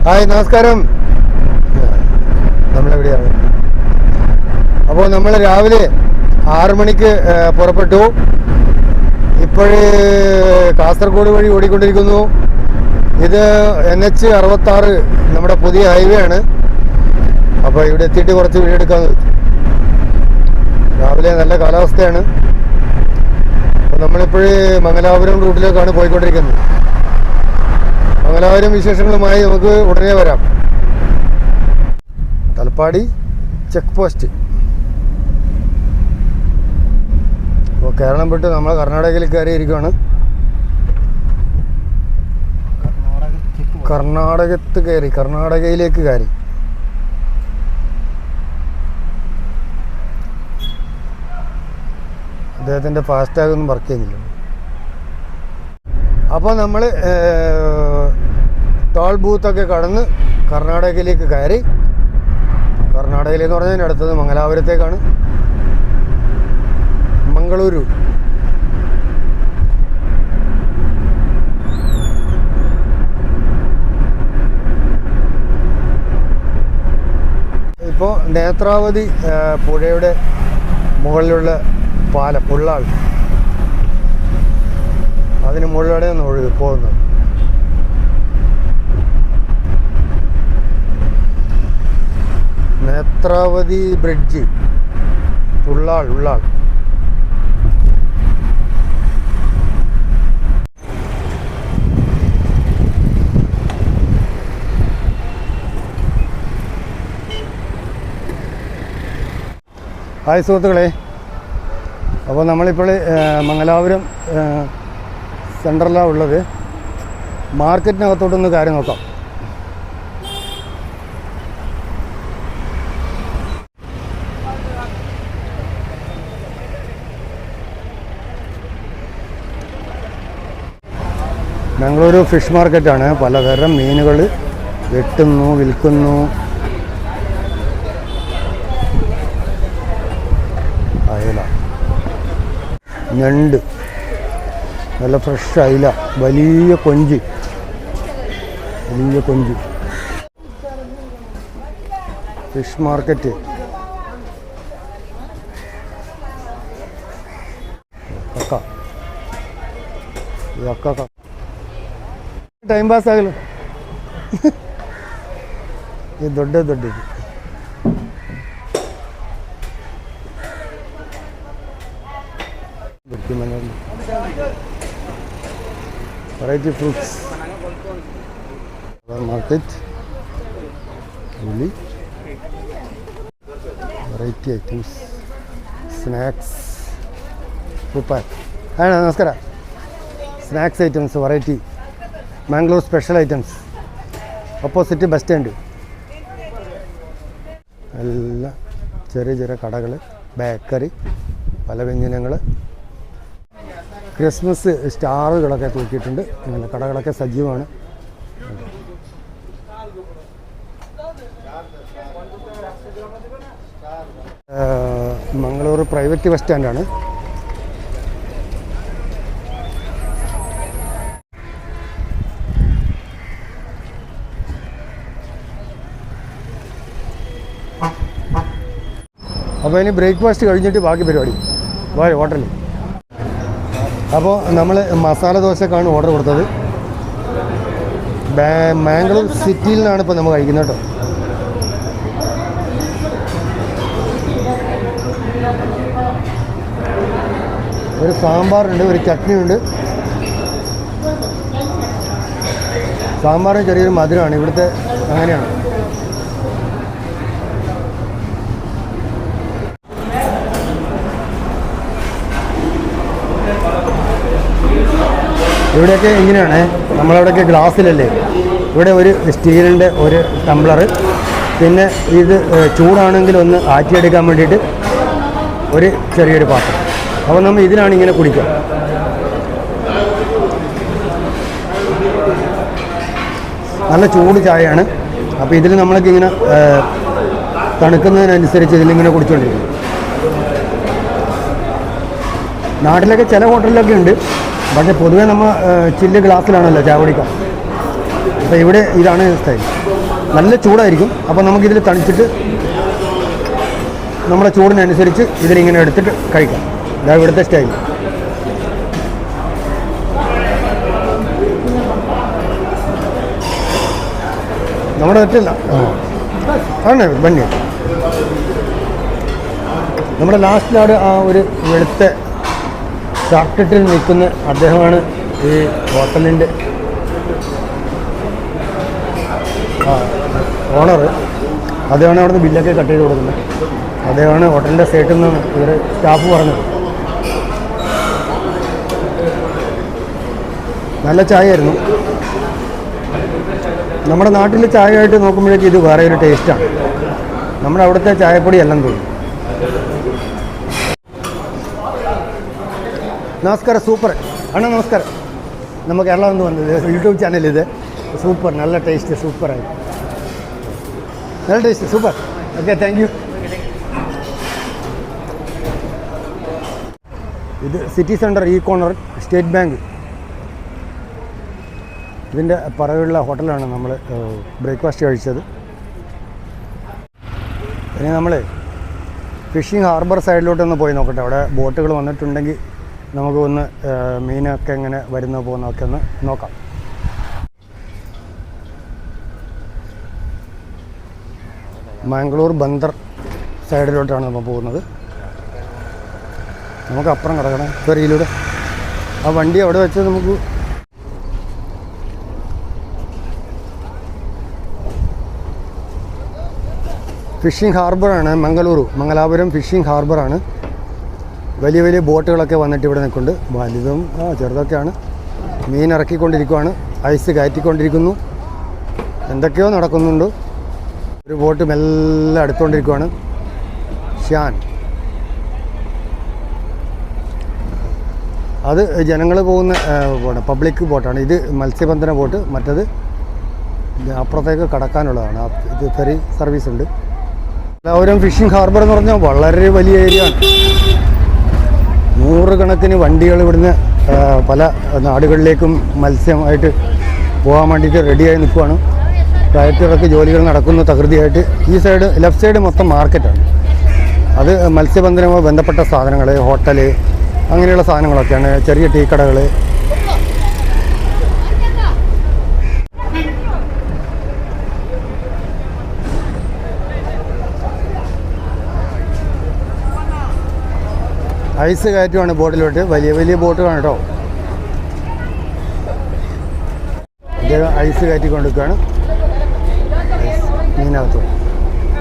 Hi, നമസ്കാരം. നമ്മളെവിടെയാണ്? അപ്പോൾ നമ്മൾ രാവിലെ 6 മണിക്ക് പുറപ്പെട്ടു. ഇപ്പോഴ് കാസർഗോഡ് വഴി ഓടിക്കൊണ്ടിരിക്കുന്നു. ഇത് NH 66 നമ്മുടെ പുതിയ ഹൈവേ ആണ്. അപ്പോൾ ഇവിടെ എത്തിയിട്ട് കുറച്ച് വീഡിയോ എടുക്കാമെന്ന് വെച്ചു. രാവിലെ നല്ല കാലാവസ്ഥയാണ്. അപ്പോൾ നമ്മളിപ്പോഴ് മംഗലാപുരം റൂട്ടിലേക്കാണ് പോയിക്കൊണ്ടിരിക്കുന്നത്. മംഗലാപുരം വിശേഷങ്ങളുമായി നമുക്ക് ഉടനെ വരാം. Thalappady check post. അപ്പോൾ കേരളം വിട്ട് നമ്മൾ കർണാടകയിൽ കയറിയിരിക്കുകയാണ്. കർണാടകയിലേക്ക് കയറി. അദ്ദേഹത്തിൻ്റെ ഫാസ്റ്റാഗ് ഒന്നും വർക്ക് ചെയ്യുന്നില്ല. അപ്പോൾ നമ്മൾ ടോൾ ബൂത്തൊക്കെ കടന്ന് കർണാടകയിലേക്ക് കയറി. കർണാടകയിലെന്ന് പറഞ്ഞാൽ അടുത്തത് മംഗലാപുരത്തേക്കാണ്. മംഗളൂരു. ഇപ്പോൾ നേത്രാവതി പുഴയുടെ മുകളിലുള്ള പാലം, ഉള്ളാൾ, അതിന് മുകളിലൂടെയാണ് ഒഴുകി പോകുന്നത്. നേത്രാവതി ബ്രിഡ്ജ്, ഉള്ളാൾ. ഹായ് സുഹൃത്തുക്കളെ, അപ്പോൾ നമ്മളിപ്പോൾ മംഗലാപുരം സെൻറ്ററിലാണ് ഉള്ളത്. മാർക്കറ്റിനകത്തോട്ടൊന്ന് കാര്യം നോക്കാം. മംഗളൂരു ഫിഷ് മാർക്കറ്റാണ്. പലതരം മീനുകൾ വെട്ടുന്നു, വിൽക്കുന്നു. അയല, ഞണ്ട്, നല്ല ഫ്രഷ് അയില, വലിയ കൊഞ്ച്. Fish market. കക്ക ಟೈಮ್ ಪಾಸ್ ಆಗಲ್ಲ. ಇದು ದೊಡ್ಡದು. ಮನೆಯಲ್ಲಿ ವೆರೈಟಿ ಫ್ರೂಟ್ಸ್ ಮಾರ್ಕೆಟ್. ಇಲ್ಲಿ ವೆರೈಟಿ ಐಟಮ್ಸ್, ಸ್ನ್ಯಾಕ್ಸ್. ರೂಪಾಯಿ ಅಣ್ಣ ನಮಸ್ಕಾರ. Snacks items, variety Mangalore special items. Opposite bus stand. എല്ലാം ചെറിയ കടകൾ, ബേക്കറി, പല വ്യഞ്ജനങ്ങൾ. ക്രിസ്മസ് സ്റ്റാറുകളൊക്കെ തൂക്കിയിട്ടുണ്ട്. അങ്ങനെ കടകളൊക്കെ സജീവമാണ്. മംഗളൂർ പ്രൈവറ്റ് ബസ് സ്റ്റാൻഡാണ്. അപ്പോൾ ഇനി ബ്രേക്ക്ഫാസ്റ്റ് കഴിഞ്ഞിട്ട് ബാക്കി പരിപാടി ഹോട്ടലിൽ. അപ്പോൾ നമ്മൾ മസാല ദോശക്കാണ് ഓർഡർ കൊടുത്തത്. മാംഗ്ലൂർ സിറ്റിയിൽ നിന്നാണ് ഇപ്പോൾ നമ്മൾ കഴിക്കുന്നത് കേട്ടോ. ഒരു സാമ്പാറുണ്ട്, ഒരു ചട്നി ഉണ്ട്. സാമ്പാറിന് ചെറിയൊരു മധുരമാണ്. ഇവിടുത്തെ അങ്ങനെയാണ്. ഇവിടെയൊക്കെ ഇങ്ങനെയാണ്. നമ്മളവിടെയൊക്കെ ഗ്ലാസ്സിലല്ലേ. ഇവിടെ ഒരു സ്റ്റീലിൻ്റെ ഒരു ടംബ്ലർ, പിന്നെ ഇത് ചൂടാണെങ്കിൽ ഒന്ന് ആറ്റിയെടുക്കാൻ വേണ്ടിയിട്ട് ഒരു ചെറിയൊരു പാത്രം. അപ്പോൾ നമ്മൾ ഇതിലാണ് ഇങ്ങനെ കുടിക്കുക. നല്ല ചൂട് ചായയാണ്. അപ്പോൾ ഇതിൽ നമ്മളൊക്കെ ഇങ്ങനെ തണുക്കുന്നതിനനുസരിച്ച് ഇതിലിങ്ങനെ കുടിച്ചുകൊണ്ടിരിക്കും. നാട്ടിലൊക്കെ ചില ഹോട്ടലിലൊക്കെ ഉണ്ട്. പക്ഷേ പൊതുവേ നമ്മൾ ചില്ല് ഗ്ലാസ്സിലാണല്ലോ ചായ കുടിക്കുക. അപ്പോൾ ഇവിടെ ഇതാണ് സ്റ്റൈൽ. നല്ല ചൂടായിരിക്കും. അപ്പോൾ നമുക്കിതിൽ തണിച്ചിട്ട് നമ്മുടെ ചൂടിനനുസരിച്ച് ഇതിലിങ്ങനെ എടുത്തിട്ട് കഴിക്കാം. ഇതാ ഇവിടുത്തെ സ്റ്റൈൽ. നമ്മുടെ പറ്റില്ല ആണ് ബന്നി. നമ്മുടെ ലാസ്റ്റിലാണ് ആ ഒരു വെളുത്ത ഷർട്ടിൽ നിൽക്കുന്ന അദ്ദേഹമാണ് ഈ ഹോട്ടലിൻ്റെ ഓണർ. അദ്ദേഹമാണ് അവിടുന്ന് ബില്ലൊക്കെ കട്ട് ചെയ്ത് കൊടുക്കുന്നത്. അദ്ദേഹമാണ് ഹോട്ടലിൻ്റെ സൈറ്റിൽ നിന്ന് ഇവർ സ്റ്റാഫ് പറഞ്ഞത്. നല്ല ചായ ആയിരുന്നു. നമ്മുടെ നാട്ടിൽ ചായയായിട്ട് നോക്കുമ്പോഴേക്കും ഇത് വേറെ ഒരു ടേസ്റ്റാണ്. നമ്മുടെ അവിടുത്തെ ചായപ്പൊടി എല്ലാം തോന്നും. നമസ്കാരം. സൂപ്പർ അണ്ണാ, നമസ്കാരം. நம்ம கேரளா வந்து வந்தது யூடியூப் சேனல் இது. சூப்பர், நல்ல டேஸ்ட்டு, சூப்பராக நல்ல டேஸ்ட்டு, சூப்பர். Okay, thank you. ഇത് സിറ്റി സെൻറ്റർ ഈ കോർണർ സ്റ്റേറ്റ് ബാങ്ക് ഇതിൻ്റെ പറയുള്ള ഹോട്ടലാണ് നമ്മൾ ബ്രേക്ക്ഫാസ്റ്റ് കഴിച്ചത്. ഇനി നമ്മൾ ഫിഷിംഗ് ഹാർബർ സൈഡിലോട്ടൊന്ന് പോയി നോക്കട്ടെ. അവിടെ ബോട്ടുകൾ വന്നിട്ടുണ്ടെങ്കിൽ നമുക്ക് ഒന്ന് മീനൊക്കെ എങ്ങനെ വരുന്ന പോകുന്നതൊക്കെ ഒന്ന് നോക്കാം. മാംഗ്ലൂർ ബന്ദർ സൈഡിലോട്ടാണ് നമ്മൾ പോകുന്നത്. നമുക്ക് അപ്പുറം കിടക്കണം ഫെറിയിലൂടെ. ആ വണ്ടി അവിടെ വെച്ച് നമുക്ക് ഫിഷിംഗ് ഹാർബറാണ്. മംഗലാപുരം ഫിഷിംഗ് ഹാർബറാണ്. വലിയ വലിയ ബോട്ടുകളൊക്കെ വന്നിട്ട് ഇവിടെ നിൽക്കുന്നുണ്ട്. വലുതും ചെറുതൊക്കെയാണ്. മീൻ ഇറക്കിക്കൊണ്ടിരിക്കുകയാണ്, ഐസ് കയറ്റിക്കൊണ്ടിരിക്കുന്നു, എന്തൊക്കെയോ നടക്കുന്നുണ്ട്. ഒരു ബോട്ട് മെല്ലെ അടുത്തുകൊണ്ടിരിക്കുകയാണ്. ഷ്യാൻ, അത് ജനങ്ങൾ പോകുന്ന പബ്ലിക് ബോട്ടാണ്. ഇത് മത്സ്യബന്ധന ബോട്ട്. മറ്റത് അപ്പുറത്തേക്ക് കടക്കാനുള്ളതാണ്. ഇത് ഫെറി സർവീസ് ഉണ്ട്. മംഗലാപുരം ഫിഷിംഗ് ഹാർബർ എന്ന് പറഞ്ഞാൽ വളരെ വലിയ ഏരിയ ആണ്. നൂറുകണക്കിന് വണ്ടികൾ ഇവിടുന്ന് പല നാടുകളിലേക്കും മത്സ്യമായിട്ട് പോകാൻ വേണ്ടിയിട്ട് റെഡിയായി നിൽക്കുകയാണ്. കയറ്റിറക്കി ജോലികൾ നടക്കുന്ന തകൃതിയായിട്ട്. ഈ സൈഡ് ലെഫ്റ്റ് സൈഡ് മൊത്തം മാർക്കറ്റാണ്. അത് മത്സ്യബന്ധനവുമായി ബന്ധപ്പെട്ട സാധനങ്ങൾ, ഹോട്ടല്, അങ്ങനെയുള്ള സാധനങ്ങളൊക്കെയാണ്. ചെറിയ ടീ കടകൾ. ഐസ് കയറ്റുമാണ് ബോട്ടിലോട്ട്. വലിയ വലിയ ബോട്ടുകളാണ് കേട്ടോ. ഇദ്ദേഹം ഐസ് കയറ്റിക്കൊണ്ടിരിക്കുകയാണ് മീനകത്ത്.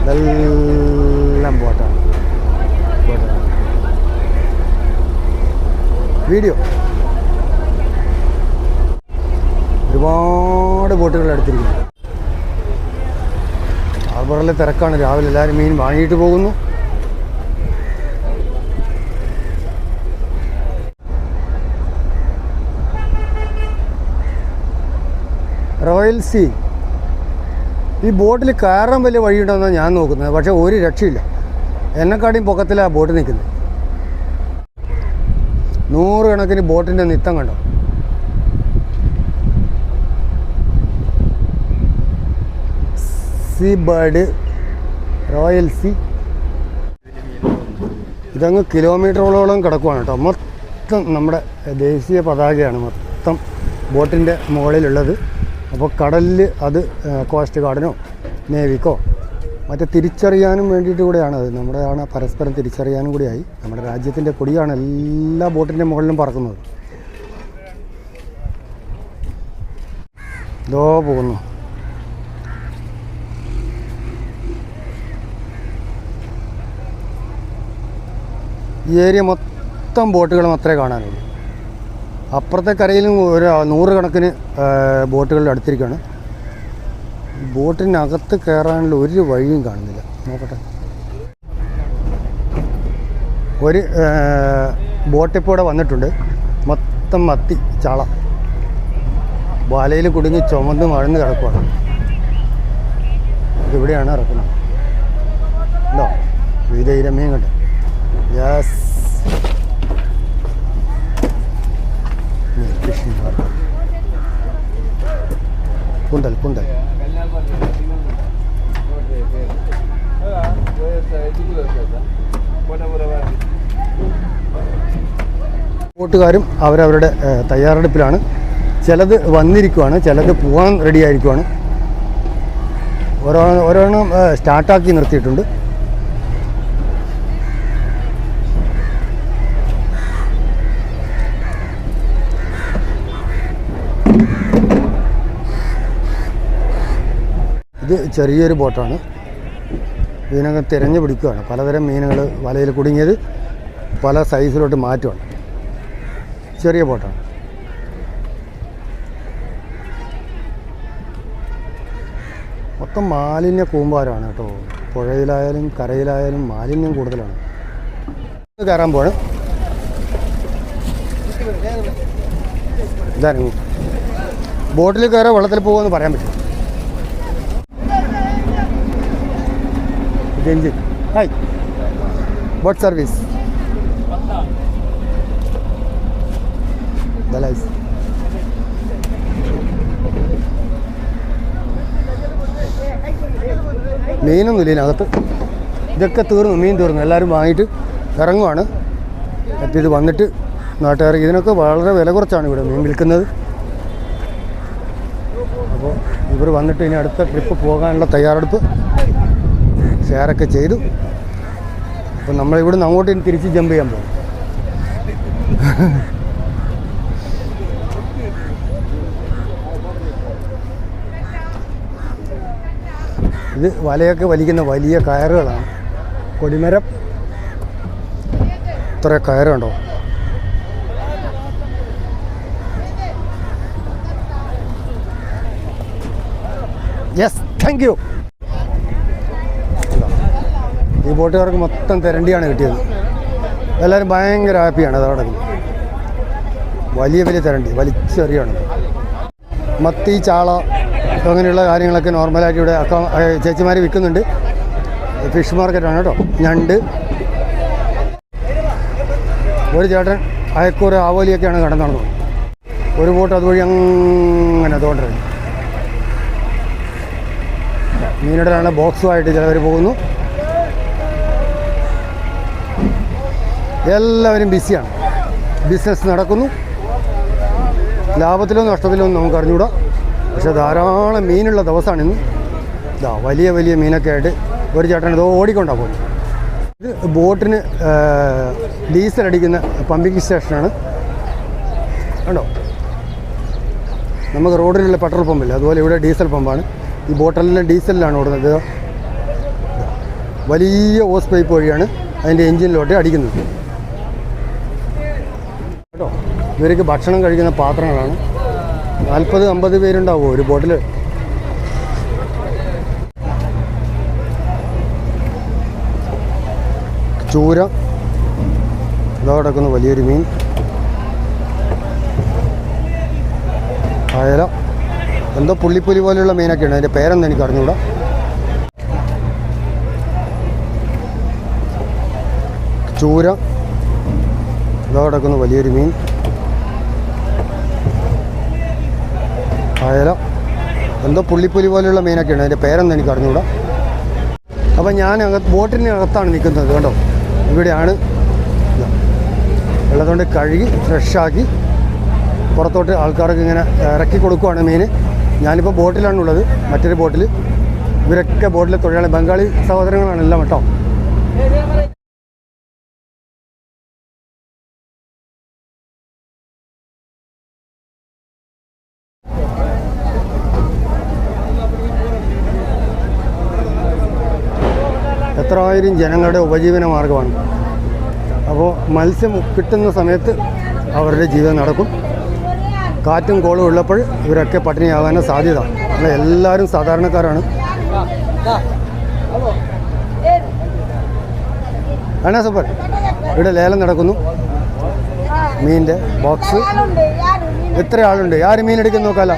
ഇതെല്ലാം ബോട്ടാണ്. വീഡിയോ ഒരുപാട് ബോട്ടുകൾ എടുത്തിരിക്കുന്നു. ഹാർബറിലെ തിരക്കാണ്. രാവിലെ എല്ലാവരും മീൻ വാങ്ങിയിട്ട് പോകുന്നു. Royal sea. ഈ ബോട്ടിൽ കയറാൻ വലിയ വഴിയുണ്ടെന്നാണ് ഞാൻ നോക്കുന്നത്. പക്ഷേ ഒരു രക്ഷയില്ല. എന്നെക്കാട്ടിയും പൊക്കത്തിലാണ് ആ ബോട്ട് നിൽക്കുന്നത്. നൂറുകണക്കിന് ബോട്ടിൻ്റെ നിത്തം കണ്ടോ. Sea bird, royal sea. ഇതങ്ങ് കിലോമീറ്ററുകളോളം കിടക്കുവാണ് കേട്ടോ. മൊത്തം നമ്മുടെ ദേശീയ പതാകയാണ് മൊത്തം ബോട്ടിൻ്റെ മുകളിലുള്ളത്. അപ്പോൾ കടലിൽ അത് കോസ്റ്റ് ഗാർഡിനോ നേവിക്കോ മറ്റേ തിരിച്ചറിയാനും വേണ്ടിയിട്ട് കൂടെയാണ്. അത് നമ്മുടെയാണ്, പരസ്പരം തിരിച്ചറിയാനും കൂടിയായി. നമ്മുടെ രാജ്യത്തിൻ്റെ കൊടിയാണ് എല്ലാ ബോട്ടിൻ്റെ മുകളിലും പറക്കുന്നത്. ഇതോ പോകുന്നു. ഈ ഏരിയ മൊത്തം ബോട്ടുകൾ മാത്രമേ കാണാനുള്ളൂ. അപ്പുറത്തെ കരയിലും ഒരു നൂറുകണക്കിന് ബോട്ടുകളിൽ അടുത്തിരിക്കുകയാണ്. ബോട്ടിനകത്ത് കയറാനുള്ള ഒരു വഴിയും കാണുന്നില്ല. നോക്കട്ടെ. ഒരു ബോട്ടിപ്പോൾ ഇവിടെ വന്നിട്ടുണ്ട്. മൊത്തം മത്തി, ചാള വലയിൽ കുടുങ്ങി ചുമന്ന് മഴന്ന് കിടക്കുകയാണ്. ഇവിടെയാണ് ഇറക്കുന്നത്. ഉണ്ടോ വിരമീൻ കണ്ടോ. Yes, fishing harbour. കുണ്ടൽ ബോട്ടുകാരും അവരവരുടെ തയ്യാറെടുപ്പിലാണ്. ചിലത് വന്നിരിക്കുവാണ്, ചിലത് പോകാൻ റെഡി ആയിരിക്കുവാണ്. ഓരോന്നും സ്റ്റാർട്ടാക്കി നിർത്തിയിട്ടുണ്ട്. ഇത് ചെറിയൊരു ബോട്ടാണ്. ഇതിനൊക്കെ തിരഞ്ഞു പിടിക്കുകയാണ്. പലതരം മീനുകൾ വലയിൽ കുടുങ്ങിയത് പല സൈസിലോട്ട് മാറ്റുവാണ്. ചെറിയ ബോട്ടാണ്. മൊത്തം മാലിന്യ കൂമ്പാരമാണ് കേട്ടോ. പുഴയിലായാലും കരയിലായാലും മാലിന്യം കൂടുതലാണ്. കയറാൻ പോകണം. ഇതാണ് ബോട്ടിൽ കയറാൻ വെള്ളത്തിൽ പോകുമെന്ന് പറയാൻ പറ്റും. എഞ്ചിൻ ഹായ് ബോട്ട് സർവീസ് ദലൈസ്. മീനൊന്നുമില്ല ഇതിനകത്ത്. ഇതൊക്കെ തീർന്നു, മീൻ തീർന്നു. എല്ലാവരും വാങ്ങിയിട്ട് ഇറങ്ങുവാണ്. അപ്പം ഇത് വന്നിട്ട് നാട്ടുകാർ ഇതിനൊക്കെ വളരെ വില കുറച്ചാണ് ഇവിടെ മീൻ വിൽക്കുന്നത്. അപ്പോൾ ഇവർ വന്നിട്ട് ഇനി അടുത്ത ട്രിപ്പ് പോകാനുള്ള തയ്യാറെടുപ്പ് ഷെയറൊക്കെ ചെയ്തു. അപ്പം നമ്മളിവിടുന്ന് അങ്ങോട്ട് ഇനി തിരിച്ച് ജമ്പ് ചെയ്യാൻ പോകും. ഇത് വലയൊക്കെ വലിക്കുന്ന വലിയ കയറുകളാണ്. കൊടിമരം ഇത്ര കയറുണ്ടോ. Yes, thank you. ഈ ബോട്ടുകാർക്ക് മൊത്തം തെരണ്ടിയാണ് കിട്ടിയത്. എല്ലാവരും ഭയങ്കര ഹാപ്പിയാണ്. അതവിടെ വലിയ വലിയ തെരണ്ടി വലിച്ചെറിയാണ്. മത്തി, ചാള അങ്ങനെയുള്ള കാര്യങ്ങളൊക്കെ നോർമലായിട്ട് ഇവിടെ ചേച്ചിമാർ വിൽക്കുന്നുണ്ട്. ഫിഷ് മാർക്കറ്റാണ് കേട്ടോ. ഞണ്ട്. ഒരു ചേട്ടൻ അയക്കൂറ് ആവോലിയൊക്കെയാണ് കടന്നു നടന്നത്. ഒരു ബോട്ട് അതുവഴി അങ്ങനെ തോണ്ടരുത്. മീനിടലാണ് ബോക്സുമായിട്ട് ചിലവർ പോകുന്നു. എല്ലാവരും ബിസിയാണ്. ബിസിനസ് നടക്കുന്നു. ലാഭത്തിലോ നഷ്ടത്തിലോ നമുക്ക് അറിഞ്ഞുകൂടാ. പക്ഷെ ധാരാളം മീനുള്ള ദിവസമാണ് ഇന്ന്. ഇതാ വലിയ വലിയ മീനൊക്കെ ആയിട്ട് ഒരു ചേട്ടൻ ഇത് ഓടിക്കൊണ്ടാണ് പോകുന്നത്. ഇത് ബോട്ടിന് ഡീസൽ അടിക്കുന്ന പമ്പിങ് സ്റ്റേഷനാണ് കണ്ടോ. നമുക്ക് റോഡിലുള്ള പെട്രോൾ പമ്പില്ല, അതുപോലെ ഇവിടെ ഡീസൽ പമ്പാണ്. ഈ ബോട്ടെല്ലാം ഡീസലിലാണ് ഓടുന്നത്. വലിയ ഓസ് പൈപ്പ് വഴിയാണ് അതിൻ്റെ എൻജിനിലോട്ട് അടിക്കുന്നത് കേട്ടോ. ഇവർക്ക് ഭക്ഷണം കഴിക്കുന്ന പാത്രങ്ങളാണ്. 40-50 പേരുണ്ടാവുമോ ഒരു ബോട്ടിൽ. ചൂര ഇതാ കിടക്കുന്ന വലിയൊരു മീൻ. അയല, എന്തോ പുള്ളിപ്പുലി പോലെയുള്ള മീനൊക്കെയാണ്. അതിൻ്റെ പേരെന്ന് എനിക്ക് അറിഞ്ഞുകൂടാ. ചൂര ഇതാ കിടക്കുന്ന വലിയൊരു മീൻ. അയല, എന്തോ പുള്ളിപ്പുലി പോലെയുള്ള മീനൊക്കെയാണ്. അതിൻ്റെ പേരെന്ന് എനിക്ക് അറിഞ്ഞുകൂടാ. അപ്പം ഞാൻ ബോട്ടിനകത്താണ് നിൽക്കുന്നത് കേട്ടോ. ഇവിടെയാണ് വെള്ളത്തോണ്ട് കഴുകി ഫ്രഷാക്കി പുറത്തോട്ട് ആൾക്കാർക്ക് ഇങ്ങനെ ഇറക്കി കൊടുക്കുവാണ് മീൻ. ഞാനിപ്പോൾ ബോട്ടിലാണുള്ളത്, മറ്റൊരു ബോട്ടിൽ. ഇവരൊക്കെ ബോട്ടിലെ തൊഴിലാളി ബംഗാളി സഹോദരങ്ങളാണ് എല്ലാം കേട്ടോ. എത്രായിരം ജനങ്ങളുടെ ഉപജീവന മാർഗമാണ്. അപ്പോൾ മത്സ്യം കിട്ടുന്ന സമയത്ത് അവരുടെ ജീവിതം നടക്കും. കാറ്റും കോളും ഉള്ളപ്പോൾ ഇവരൊക്കെ പട്ടിണിയാകാനും സാധ്യത. അല്ല, എല്ലാവരും സാധാരണക്കാരാണ്. ആണോ സൂപ്പർ. ഇവിടെ ലേലം നടക്കുന്നു. മീനിൻ്റെ ബോക്സ്. എത്ര ആളുണ്ട്? ആര് മീൻ എടുക്കുന്ന നോക്കാമല്ലോ.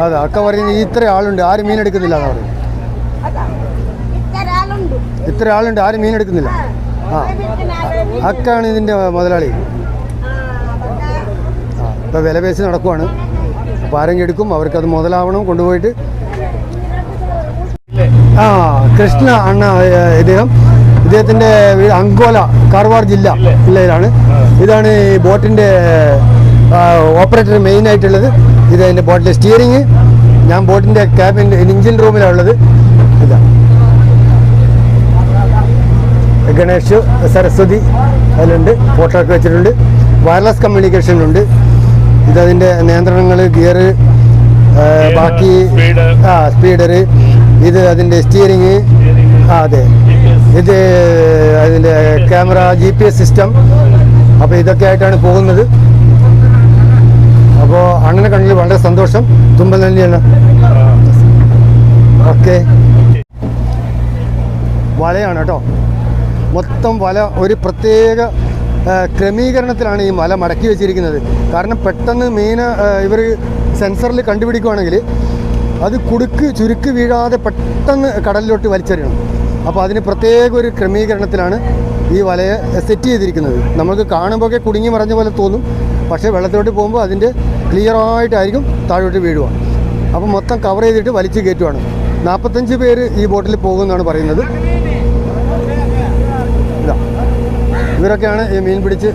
അതെ, അക്ക പറയുന്നത് ഇത്ര ആളുണ്ട്, ആരും മീൻ എടുക്കുന്നില്ല എന്നാണ് പറയുന്നത്. ഇത്ര ആളുണ്ട്, ആരും മീൻ എടുക്കുന്നില്ല. ആ, അക്കാണ് ഇതിൻ്റെ മുതലാളി. ആ, ഇപ്പോൾ വില പേശി നടക്കുവാണ്. അപ്പോൾ ആരെങ്കിലും എടുക്കും, അവർക്കത് മുതലാവണം. കൊണ്ടുപോയിട്ട് ആ കൃഷ്ണ അണ്ണ ഇദ്ദേഹത്തിൻ്റെ വീട് അങ്കോല കാർവാർ ജില്ലയിലാണ്. ഇതാണ് ഈ ബോട്ടിൻ്റെ ഓപ്പറേറ്റർ മെയിൻ ആയിട്ടുള്ളത്. ഇത് എൻ്റെ ബോട്ടിലെ സ്റ്റിയറിങ്. ഞാൻ ബോട്ടിൻ്റെ ക്യാബിൻ്റെ എഞ്ചിൻ റൂമിലാണ് ഉള്ളത്. ഇതാ ഗണേഷ് സരസ്വതി അതിലുണ്ട്, ഫോട്ടോ ഒക്കെ വെച്ചിട്ടുണ്ട്. വയർലെസ് കമ്മ്യൂണിക്കേഷൻ ഉണ്ട്. ഇതതിൻ്റെ നിയന്ത്രണങ്ങൾ, ഗിയർ, ബാക്കി സ്പീഡർ, ഇത് അതിൻ്റെ സ്റ്റിയറിങ്, അതെ ഇത് അതിൻ്റെ ക്യാമറ, GPS സിസ്റ്റം. അപ്പോൾ ഇതൊക്കെ ആയിട്ടാണ് പോകുന്നത്. അപ്പോൾ അണ്ണനെ കണ്ടതിൽ വളരെ സന്തോഷം. തുമ്പൽ തന്നെയാണ്. ഓക്കെ, വലയാണ് കേട്ടോ. മൊത്തം വല ഒരു പ്രത്യേക ക്രമീകരണത്തിലാണ് ഈ വല മടക്കി വെച്ചിരിക്കുന്നത്. കാരണം പെട്ടെന്ന് മീൻ ഇവർ സെൻസറിൽ കണ്ടുപിടിക്കുകയാണെങ്കിൽ അത് ചുരുക്ക് വീഴാതെ പെട്ടെന്ന് കടലിലോട്ട് വലിച്ചെറിയണം. അപ്പോൾ അതിന് പ്രത്യേക ഒരു ക്രമീകരണത്തിലാണ് ഈ വലയെ സെറ്റ് ചെയ്തിരിക്കുന്നത്. നമുക്ക് കാണുമ്പോഴൊക്കെ കുടുങ്ങി മറഞ്ഞ പോലെ തോന്നും, പക്ഷേ വെള്ളത്തിലോട്ട് പോകുമ്പോൾ അതിൻ്റെ ക്ലിയറായിട്ടായിരിക്കും താഴോട്ട് വീഴുക. അപ്പോൾ മൊത്തം കവർ ചെയ്തിട്ട് വലിച്ചു കയറ്റുവാണ്. 45 പേര് ഈ ബോട്ടിൽ പോകുമെന്നാണ് പറയുന്നത്. ഇവരൊക്കെയാണ് ഈ മീൻ പിടിച്ച്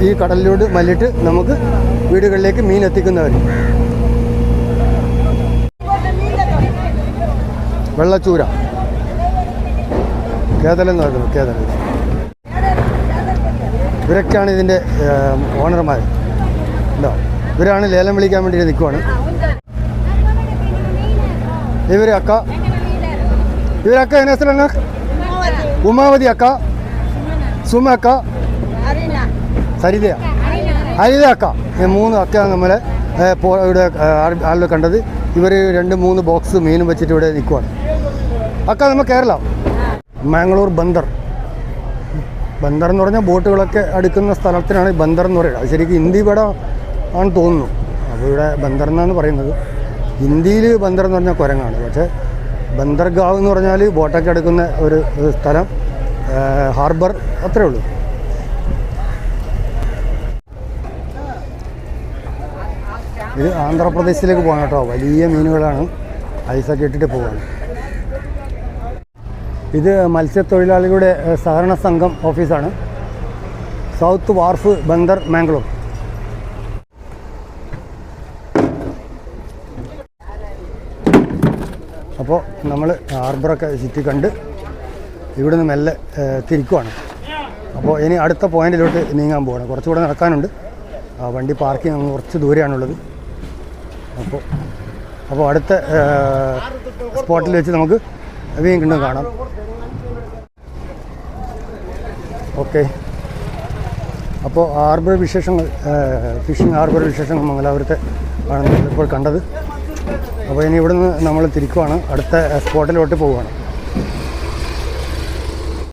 ഈ കടലിലോട്ട് മല്ലിട്ട് നമുക്ക് വീടുകളിലേക്ക് മീൻ എത്തിക്കുന്നവർ. വെള്ളച്ചൂര, കേതലെന്ന് പറയുന്നത്, കേതൽ. ഇവരൊക്കെയാണ് ഇതിൻ്റെ ഓണർമാർ. ഉണ്ടോ? ഇവരാണ് ലേലം വിളിക്കാൻ വേണ്ടി നിൽക്കുവാണ്. ഇവരക്ക എന്നെ ഉമാവതി അക്ക, സുമ അക്ക, ഹരിത അക്ക. 3 അക്കയാണ് നമ്മളെ ഇവിടെ ആളിൽ കണ്ടത്. ഇവർ 2-3 ബോക്സ് മീനും വെച്ചിട്ട് ഇവിടെ നിൽക്കുവാണ്. അക്ക നമ്മൾ കേരള മാംഗ്ലൂർ ബന്ദർ എന്ന് പറഞ്ഞാൽ ബോട്ടുകളൊക്കെ അടുക്കുന്ന സ്ഥലത്തിനാണ് ബന്ദർ എന്ന് പറയുന്നത്. അത് ശരിക്കും ഹിന്ദി ഇവിടെ ആണ് തോന്നുന്നു. അപ്പോൾ ഇവിടെ ബന്ദർ എന്നാണ് പറയുന്നത്. ഹിന്ദിയിൽ ബന്ദർ എന്ന് പറഞ്ഞാൽ കുരങ്ങാണ്. പക്ഷേ ബന്ദർഗാവ് എന്ന് പറഞ്ഞാൽ ബോട്ടൊക്കെ അടുക്കുന്ന ഒരു സ്ഥലം, ഹാർബർ, അത്രേ ഉള്ളൂ. ഇത് ആന്ധ്രാപ്രദേശിലേക്ക് പോകണം കേട്ടോ. വലിയ മീനുകളാണ്, ഐസൊക്കെ ഇട്ടിട്ട് പോവാണ്. ഇത് മത്സ്യത്തൊഴിലാളികളുടെ സഹകരണ സംഘം ഓഫീസാണ്. South wharf, Bandar, Mangalore. അപ്പോൾ നമ്മൾ ഹാർബറൊക്കെ ചുറ്റി കണ്ട് ഇവിടുന്ന് മെല്ലെ തിരിക്കുവാണ്. അപ്പോൾ ഇനി അടുത്ത പോയിന്റിലോട്ട് നീങ്ങാൻ പോവാണ്. കുറച്ചുകൂടെ നടക്കാനുണ്ട്. വണ്ടി പാർക്കിംഗ് അങ്ങ് കുറച്ച് ദൂരെയാണുള്ളത്. അപ്പോൾ അടുത്ത സ്പോട്ടിൽ വെച്ച് നമുക്ക് വീണ്ടും കാണാം. ഓക്കെ, അപ്പോൾ ഹാർബർ വിശേഷങ്ങൾ, ഫിഷിംഗ് ഹാർബർ വിശേഷങ്ങൾ മംഗലാപുരത്തെ ആണ് നമ്മളിപ്പോൾ കണ്ടത്. അപ്പോൾ ഇനി ഇവിടുന്ന് നമ്മൾ തിരിക്കുവാണ്, അടുത്ത സ്പോട്ടിലോട്ട് പോവുകയാണ്.